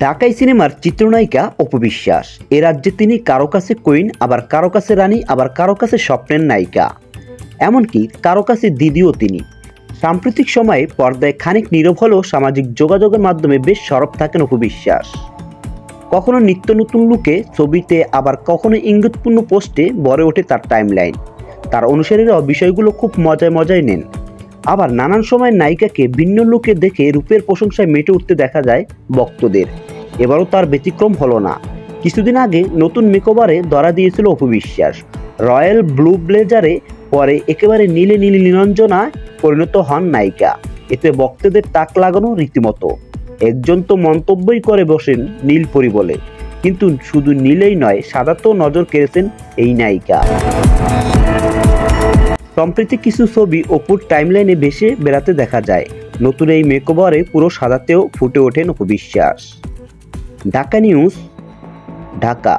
ঢাকাই সিনেমার চিত্রনায়িকা অপু বিশ্বাস। এ রাজ্যে তিনি কারো কাছে কুইন, আবার কারো কাছে রানী, আবার কারো কাছে স্বপ্নের নায়িকা, এমনকি কারো কাছে দিদিও তিনি। সাম্প্রতিক সময়ে পর্দায় খানিক নীরব হলেও সামাজিক যোগাযোগের মাধ্যমে বেশ সরব থাকেন অপু বিশ্বাস। কখনো নিত্য নতুন লুকে ছবিতে, আবার কখনো ইঙ্গিতপূর্ণ পোস্টে ভরে ওঠে তার টাইমলাইন। তার অনুসারীরাও বিষয়গুলো খুব মজায় নেন। আবার নানান সময় নায়িকাকে ভিন্ন লুকে দেখে রূপের প্রশংসায় মেতে উঠতে দেখা যায় ভক্তদের। এবারও তার ব্যতিক্রম হলো না। কিছুদিন আগে নতুন মেকওভারে ধরা দিয়েছিল অপু বিশ্বাস। রয়্যাল ব্লু ব্লেজারে পরে একেবারে নীলে নীলাঞ্জনায় পরিণত হন নায়িকা। এতে ভক্তদের তাক লাগানো রীতিমতো। একজন তো মন্তব্যই করে বসেন নীলপরি বলে, কিন্তু শুধু নীলেই নয়, সাদাতেও নজর কেড়েছেন এই নায়িকা। সম্প্রতি কিছু ছবি অপুর টাইমলাইনে ভেসে বেড়াতে দেখা যায়। নতুন এই মেকওভারে পুরো সাদাতেও ফুটে ওঠেন অপু বিশ্বাস। ঢাকা নিউজ, ঢাকা।